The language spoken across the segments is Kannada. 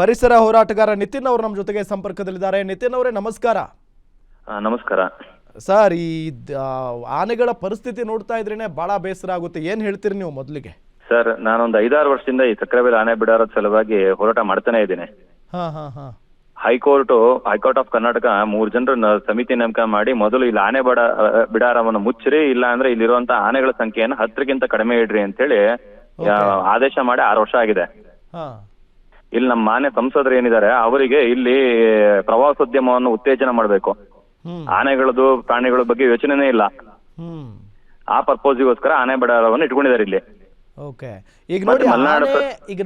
ಪರಿಸರ ಹೋರಾಟಗಾರ ನಿತಿನ್ ಅವರು ನಮ್ಮ ಜೊತೆಗೆ ಸಂಪರ್ಕದಲ್ಲಿದ್ದಾರೆ. ನಿತಿನ್ ಅವರೇ ನಮಸ್ಕಾರ. ನಮಸ್ಕಾರ ಸರ್. ಈ ಆನೆಗಳ ಪರಿಸ್ಥಿತಿ ನೋಡ್ತಾ ಇದ್ರೇನೆ ಬಹಳ ಬೇಸರ ಆಗುತ್ತೆ. ಏನ್ ಹೇಳ್ತೀರಿ ನೀವು ಮೊದಲಿಗೆ? ಸರ್, ನಾನೊಂದು 5-6 ವರ್ಷದಿಂದ ಈ ಸಕ್ರೆಬೈಲ್ ಆನೆ ಬಿಡಾರದ ಸಲುವಾಗಿ ಹೋರಾಟ ಮಾಡ್ತಾನೆ ಇದ್ದೀನಿ. ಹೈಕೋರ್ಟ್ ಆಫ್ ಕರ್ನಾಟಕ 3 ಜನರ ಸಮಿತಿ ನೇಮಕ ಮಾಡಿ ಮೊದಲು ಇಲ್ಲಿ ಆನೆ ಬಿಡಾರವನ್ನು ಮುಚ್ಚ್ರಿ, ಇಲ್ಲ ಅಂದ್ರೆ ಇಲ್ಲಿರುವಂತ ಆನೆಗಳ ಸಂಖ್ಯೆಯನ್ನು 10ಕ್ಕಿಂತ ಕಡಿಮೆ ಇಡ್ರಿ ಅಂತ ಹೇಳಿ ಆದೇಶ ಮಾಡಿ 6 ವರ್ಷ ಆಗಿದೆ. ಇಲ್ಲಿ ನಮ್ಮ ಮಾನ್ಯ ಸಂಸದರು ಏನಿದ್ದಾರೆ ಅವರಿಗೆ ಇಲ್ಲಿ ಪ್ರವಾಸೋದ್ಯಮವನ್ನು ಉತ್ತೇಜನ ಮಾಡಬೇಕು. ಆನೆಗಳದ್ದು ಪ್ರಾಣಿಗಳ ಬಗ್ಗೆ ಯೋಚನೆನೇ ಇಲ್ಲ. ಆ ಪರ್ಪೋಸಿಗೋಸ್ಕರ ಆನೆ ಬಿಡಾರವನ್ನು ಇಟ್ಕೊಂಡಿದ್ದಾರೆ ಇಲ್ಲಿ. ಓಕೆ, ಈಗ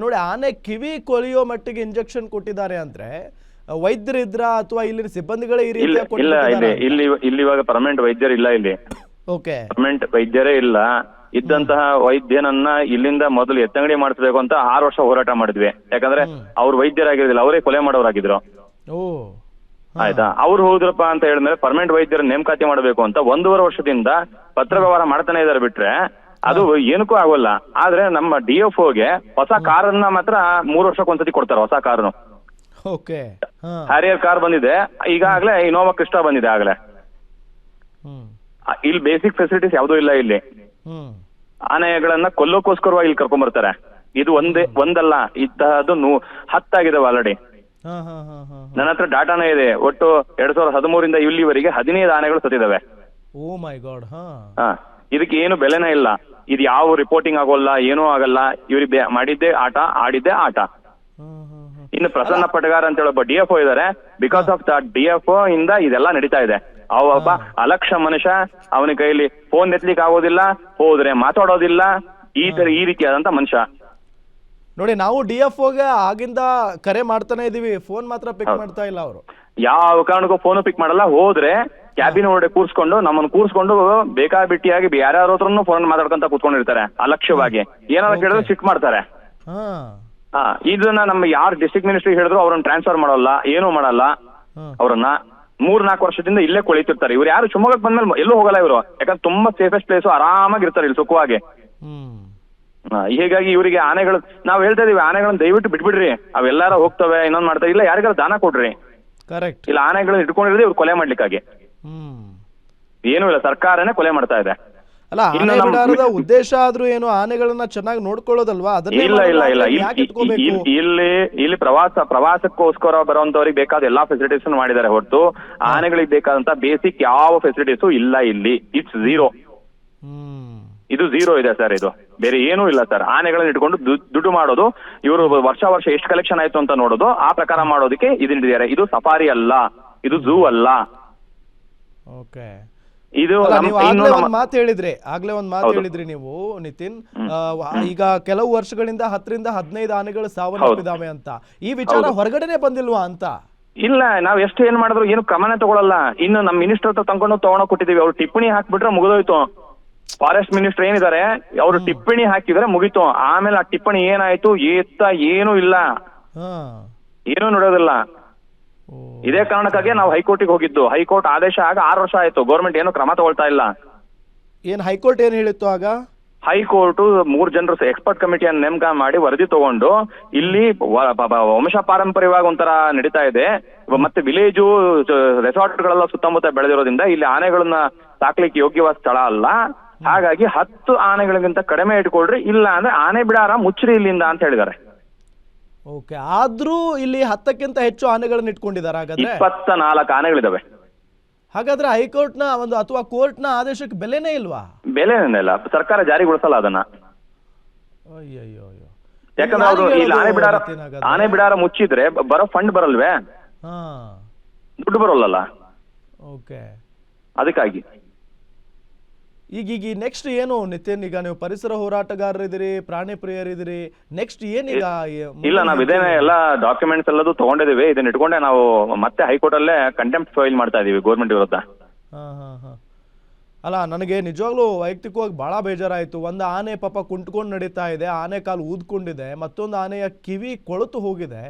ನೋಡಿ ಆನೆ ಕಿವಿ ಕೊಳೆಯೋ ಮಟ್ಟಿಗೆ ಇಂಜೆಕ್ಷನ್ ಕೊಟ್ಟಿದ್ದಾರೆ ಅಂದ್ರೆ ವೈದ್ಯರಿದ್ರ ಅಥವಾ ಇಲ್ಲಿ ಸಿಬ್ಬಂದಿಗಳೇ ಇಲ್ಲ ಇಲ್ಲಿ ಇವಾಗ ಪರ್ಮನೆಂಟ್ ವೈದ್ಯರು ಇಲ್ಲ ಇಲ್ಲಿ. ಓಕೆ, ಪರ್ಮನೆಂಟ್ ವೈದ್ಯರೇ ಇಲ್ಲ. ಇದ್ದಂತಹ ವೈದ್ಯನನ್ನ ಇಲ್ಲಿಂದ ಮೊದಲು ಎತ್ತಂಗಡಿ ಮಾಡಿಸ್ಬೇಕು ಅಂತ 6 ವರ್ಷ ಹೋರಾಟ ಮಾಡಿದ್ವಿ. ಯಾಕಂದ್ರೆ ಅವ್ರು ವೈದ್ಯರಾಗಿರೋದಿಲ್ಲ, ಅವರೇ ಕೊಲೆ ಮಾಡೋರಾಗಿದ್ರು. ಆಯ್ತಾ, ಅವ್ರು ಹೋದ್ರಪ್ಪ ಅಂತ ಹೇಳಿದ್ಮೇಲೆ ಪರ್ಮನೆಂಟ್ ವೈದ್ಯರ ನೇಮಕಾತಿ ಮಾಡಬೇಕು ಅಂತ 1.5 ವರ್ಷದಿಂದ ಪತ್ರ ವ್ಯವಹಾರ ಮಾಡ್ತಾನೆ ಇದಾರೆ. ಬಿಟ್ರೆ ಅದು ಏನಕ್ಕೂ ಆಗೋಲ್ಲ. ಆದ್ರೆ ನಮ್ಮ DFOಗೆ ಹೊಸ ಕಾರನ್ನ ಮಾತ್ರ 3 ವರ್ಷಕ್ಕೊಂದ್ಸತಿ ಕೊಡ್ತಾರೆ. ಹೊಸ ಕಾರನ್ನು ಹ್ಯಾರಿಯರ್ ಕಾರ್ ಬಂದಿದೆ, ಈಗಾಗ್ಲೇ ಇನೋವಾ ಕ್ರಿಸ್ಟಾ ಬಂದಿದೆ. ಆಗ್ಲೇ ಇಲ್ಲಿ ಬೇಸಿಕ್ ಫೆಸಿಲಿಟೀಸ್ ಯಾವ್ದೂ ಇಲ್ಲ. ಇಲ್ಲಿ ಆನೆಗಳನ್ನ ಕೊಲ್ಲೋಕೋಸ್ಕರವಾಗಿ ಇಲ್ಲಿ ಕರ್ಕೊಂಡ್ ಬರ್ತಾರೆ. ಇದು ಒಂದಲ್ಲ, ಇಂತಹದ್ದು 10 ಆಗಿದಾವೆ ಆಲ್ರೆಡಿ. ನನ್ನ ಹತ್ರ ಡಾಟಾನೇ ಇದೆ. ಒಟ್ಟು 2013 ಇಲ್ಲಿವರೆಗೆ 15 ಆನೆಗಳು ಸತ್ತಿದಾವೆ. ಓ ಮೈ ಗಾಡ್. ಇದಕ್ಕೆ ಏನು ಬೆಲೆನೇ ಇಲ್ಲ. ಇದು ಯಾವ ರಿಪೋರ್ಟಿಂಗ್ ಆಗೋಲ್ಲ, ಏನೂ ಆಗಲ್ಲ. ಇವ್ರಿಗೆ ಮಾಡಿದ್ದೆ ಆಟ, ಆಡಿದ್ದೆ ಆಟ. ಇನ್ನು ಪ್ರಸನ್ನ ಪಟಗಾರ ಅಂತ ಹೇಳೊಬ್ಬ DFO ಇದಾರೆ. ಬಿಕಾಸ್ ಆಫ್ ದ DFO ಇಂದ ಇದೆಲ್ಲ ನಡೀತಾ ಇದೆ. ಅವೊಬ್ಬ ಅಲಕ್ಷ ಮನುಷ್ಯ, ಅವನ ಕೈಲಿ ಫೋನ್ ಎತ್ತಲಿಕ್ಕೆ ಆಗೋದಿಲ್ಲ, ಹೋದ್ರೆ ಮಾತಾಡೋದಿಲ್ಲ. ಈ ರೀತಿಯಾದಂತ ಮನುಷ್ಯ. ನೋಡಿ, ನಾವು DFOಗೆ ಆಗಿಂದ ಕರೆ ಮಾಡ್ತಾನೆ ಇದೀವಿ, ಫೋನ್ ಮಾತ್ರ ಪಿಕ್ ಮಾಡ್ತಾ ಇಲ್ಲ ಅವರು. ಯಾವ ಕಾರಣಕ್ಕೂ ಫೋನ್ ಪಿಕ್ ಮಾಡಲ್ಲ. ಹೋದ್ರೆ ಕ್ಯಾಬಿನ್ ಒಳಗಡೆ ಕೂರ್ಸ್ಕೊಂಡು ನಮ್ಮನ್ನು ಕೂರ್ಸ್ಕೊಂಡು ಬೇಕಾಬಿಟ್ಟಿಯಾಗಿ ಯಾರ್ಯಾರ ಹತ್ರನು ಫೋನ್ ಮಾತಾಡ್ಕೊಂತ ಕೂತ್ಕೊಂಡಿರ್ತಾರೆ. ಅಲಕ್ಷ್ಯವಾಗಿ ಏನಾದ್ರು ಕೇಳಿದ್ರೆ ಸಿಕ್ ಮಾಡ್ತಾರೆ. ಇದನ್ನ ನಮ್ಮ ಯಾರು ಡಿಸ್ಟ್ರಿಕ್ಟ್ ಮಿನಿಸ್ಟ್ರಿ ಹೇಳಿದ್ರು ಅವ್ರನ್ನ ಟ್ರಾನ್ಸ್ಫರ್ ಮಾಡೋಲ್ಲ, ಏನೂ ಮಾಡಲ್ಲ. ಅವ್ರನ್ನ 3-4 ವರ್ಷದಿಂದ ಇಲ್ಲೇ ಕೊಳಿತಿರ್ತಾರೆ. ಇವ್ರು ಯಾರು ಶಿವಮೊಗ್ಗಕ್ಕೆ ಬಂದ್ಮೇಲೆ ಎಲ್ಲೂ ಹೋಗಲ್ಲ ಇವರು. ಯಾಕಂದ್ರೆ ತುಂಬಾ ಸೇಫೆಸ್ಟ್ ಪ್ಲೇಸು, ಆರಾಮಾಗಿರ್ತಾರೆ ಇಲ್ಲಿ ಸುಖವಾಗಿ. ಹೀಗಾಗಿ ಇವರಿಗೆ ಆನೆಗಳು, ನಾವ್ ಹೇಳ್ತಾ ಇದೀವಿ, ಆನೆಗಳನ್ನ ದಯವಿಟ್ಟು ಬಿಟ್ಬಿಡ್ರಿ, ಅವೆಲ್ಲಾರ ಹೋಗ್ತವೆ, ಇನ್ನೊಂದ್ ಮಾಡ್ತಾರೆ. ಇಲ್ಲ, ಯಾರಿಗಾರ ದಾನ ಕೊಡ್ರಿ. ಕರೆಕ್ಟ್. ಇಲ್ಲ, ಆನೆಗಳನ್ನ ಇಟ್ಕೊಂಡಿರೋದು ಇವ್ರು ಕೊಲೆ ಮಾಡ್ಲಿಕ್ಕಾಗಿ. ಏನೂ ಇಲ್ಲ, ಸರ್ಕಾರನೇ ಕೊಲೆ ಮಾಡ್ತಾ ಇದೆ. ಅಲ್ಲ, ಆನೆ ಬಿಡಾರದ ಉದ್ದೇಶ ಆದ್ರೂ ಏನು? ಆನೆಗಳನ್ನ ಚೆನ್ನಾಗಿ ನೋಡ್ಕೊಳ್ಳೋದಲ್ವಾ? ಇಲ್ಲ ಇಲ್ಲಿ ಪ್ರವಾಸಕ್ಕೋಸ್ಕರ ಬರುವಂತವ್ರಿಗೆ ಬೇಕಾದ ಎಲ್ಲಾ ಫೆಸಿಲಿಟೀಸ್ ಮಾಡಿದ್ದಾರೆ ಹೊರತು ಆನೆಗಳಿಗೆ ಬೇಕಾದಂತ ಬೇಸಿಕ್ ಯಾವ ಫೆಸಿಲಿಟೀಸು ಇಲ್ಲ ಇಲ್ಲಿ. It's zero. ಇದು ಝೀರೋ ಇದೆ ಸರ್. ಇದು ಬೇರೆ ಏನೂ ಇಲ್ಲ ಸರ್. ಆನೆಗಳನ್ನ ಇಟ್ಕೊಂಡು ದುಡ್ಡು ಮಾಡೋದು, ಇವರು ವರ್ಷ ಎಷ್ಟು ಕಲೆಕ್ಷನ್ ಆಯ್ತು ಅಂತ ನೋಡೋದು, ಆ ಪ್ರಕಾರ ಮಾಡೋದಕ್ಕೆ ಇದನ್ನಿದ್ದಾರೆ. ಇದು ಸಫಾರಿ ಅಲ್ಲ, ಇದು ಝೂ ಅಲ್ಲ. ಓಕೆ, ಇದು ಆಗ್ಲೇ ಒಂದ್ ಮಾತು ಹೇಳಿದ್ರಿ ನೀವು ನಿತಿನ್. ಈಗ ಕೆಲವು ವರ್ಷಗಳಿಂದ 10ರಿಂದ 15 ಆನೆಗಳು ಸಾವನ್ನಪ್ಪಿದಾವೆ ಅಂತ. ಈ ವಿಚಾರ ಹೊರಗಡೆನೆ ಬಂದಿಲ್ವಾ ಅಂತ? ಇಲ್ಲ, ನಾವ್ ಎಷ್ಟು ಏನ್ ಮಾಡಿದ್ರು ಏನು ಕ್ರಮನೇ ತಗೊಳಲ್ಲ. ಇನ್ನು ನಮ್ ಮಿನಿಸ್ಟರ್ ಹತ್ರ ತಗೊಂಡು ಕೊಟ್ಟಿದೀವಿ. ಅವ್ರು ಟಿಪ್ಪಣಿ ಹಾಕ್ಬಿಟ್ರೆ ಮುಗಿದೋಯ್ತು. ಫಾರೆಸ್ಟ್ ಮಿನಿಸ್ಟರ್ ಏನಿದ್ದಾರೆ ಅವ್ರು ಟಿಪ್ಪಣಿ ಹಾಕಿದ್ರೆ ಮುಗೀತು. ಆಮೇಲೆ ಆ ಟಿಪ್ಪಣಿ ಏನಾಯ್ತು ಏನೂ ಇಲ್ಲ, ಏನೂ ನೋಡೋದಿಲ್ಲ. ಇದೇ ಕಾರಣಕ್ಕಾಗಿ ನಾವು ಹೈಕೋರ್ಟಿಗೆ ಹೋಗಿದ್ದು. ಹೈಕೋರ್ಟ್ ಆದೇಶ ಆಗ 6 ವರ್ಷ ಆಯ್ತು. ಗೌರ್ಮೆಂಟ್ ಏನು ಕ್ರಮ ತಗೊಳ್ತಾ ಇಲ್ಲ. ಏನ್ ಹೈಕೋರ್ಟ್ ಏನ್ ಹೇಳಿತ್ತು ಆಗ? ಹೈಕೋರ್ಟ್ 3 ಜನರು ಎಕ್ಸ್ಪರ್ಟ್ ಕಮಿಟಿಯನ್ನು ನೇಮಕ ಮಾಡಿ ವರದಿ ತಗೊಂಡು ಇಲ್ಲಿ ವಂಶ ಪಾರಂಪರ್ಯವಾಗಿ ಒಂಥರ ನಡೀತಾ ಇದೆ. ಮತ್ತೆ ವಿಲೇಜು ರೆಸಾರ್ಟ್ಗಳೆಲ್ಲ ಸುತ್ತಮುತ್ತ ಬೆಳೆದಿರೋದ್ರಿಂದ ಇಲ್ಲಿ ಆನೆಗಳನ್ನ ಸಾಕ್ಲಿಕ್ಕೆ ಯೋಗ್ಯವಾದ ಸ್ಥಳ ಅಲ್ಲ. ಹಾಗಾಗಿ 10 ಆನೆಗಳಿಗಿಂತ ಕಡಿಮೆ ಇಟ್ಕೊಳ್ರಿ, ಇಲ್ಲ ಅಂದ್ರೆ ಆನೆ ಬಿಡಾರ ಮುಚ್ಚ್ರಿ ಇಲ್ಲಿಂದ ಅಂತ ಹೇಳಿದ್ದಾರೆ. ಓಕೆ, ಆದ್ರೂ ಇಲ್ಲಿ 10ಕ್ಕಿಂತ ಹೆಚ್ಚು ಆನೆಗಳನ್ನ ಇಟ್ಕೊಂಡಿದ್ದಾರೆ. ಹಾಗಾದ್ರೆ 24 ಆನೆಗಳಿದಾವೆ. ಹಾಗಾದ್ರೆ ಹೈಕೋರ್ಟ್ ನ ಒಂದು ಅಥವಾ ಕೋರ್ಟ್ ನ ಆದೇಶಕ್ಕೆ ಬೆಲೆನೇ ಇಲ್ವಾ? ಬೆಲೆನೇ ಇಲ್ಲ, ಸರ್ಕಾರ ಜಾರಿಗೊಳಿಸಲ್ಲ ಅದನ್ನ. ಯಾಕಂದ್ರೆ ಅವರು ಇಲ್ಲಿ ಆನೆ ಬಿಡಾರ ಮುಚ್ಚಿದ್ರೆ ಬರೋ ಫಂಡ್ ಬರಲ್ವೇ, ದುಡ್ಡು ಬರೋಲ್ಲ. ಓಕೆ, ಅದಕ್ಕಾಗಿ ಈಗ ನೆಕ್ಸ್ಟ್ ಏನು ನಿತಿನ್? ಈಗ ನೀವು ಪರಿಸರ ಹೋರಾಟಗಾರರಿದ್ದೀರಿ, ಪ್ರಾಣಿ ಪ್ರಿಯರಿದ್ದೀರಿ, ನೆಕ್ಸ್ಟ್ ಏನೀಗ? ಇಲ್ಲ, ನಾವ್ ಇದೇನೆ ಎಲ್ಲ ಡಾಕ್ಯುಮೆಂಟ್ಸ್ ಎಲ್ಲದೂ ತಗೊಂಡಿದೀವಿ. ಇದನ್ನ ಇಟ್ಕೊಂಡೆ ನಾವು ಮತ್ತೆ ಹೈಕೋರ್ಟ್ ಅಲ್ಲೇ ಕಂಟೆಂಪ್ಟ್ ಫೈಲ್ ಮಾಡ್ತಾ ಇದೀವಿ ಗೌರ್ಮೆಂಟ್ ವಿರುದ್ಧ. ಅಲ್ಲ, ನನಗೆ ನಿಜವಾಗ್ಲೂ ವೈಯಕ್ತಿಕವಾಗಿ ಬಹಳ ಬೇಜಾರಾಯ್ತು. ಒಂದು ಆನೆ ಪಾಪ ಕುಂಟ್ಕೊಂಡು ನಡೀತಾ ಇದೆ, ಆನೆ ಕಾಲು ಊದ್ಕೊಂಡಿದೆ, ಮತ್ತೊಂದು ಆನೆಯ ಕಿವಿ ಕೊಳತು ಹೋಗಿದೆ.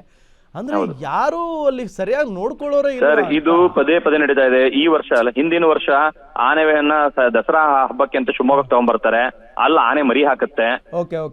ಅಂದ್ರೆ ಯಾರು ಅಲ್ಲಿ ಸರಿಯಾಗಿ ನೋಡ್ಕೊಳ್ಳೋರೇ ಇಲ್ಲ. ಸರ್, ಇದು ಪದೇ ನಡೀತಾ ಇದೆ. ಈ ವರ್ಷ ಅಲ್ಲ, ಹಿಂದಿನ ವರ್ಷ ಆನೆವನ್ನ ದಸರಾ ಹಬ್ಬಕ್ಕೆ ಅಂತ ಶಿವಮೊಗ್ಗಕ್ಕೆ ತಗೊಂಡ್ಬರ್ತಾರೆ. ಅಲ್ಲ ಆನೆ ಮರಿ ಹಾಕತ್ತೆ.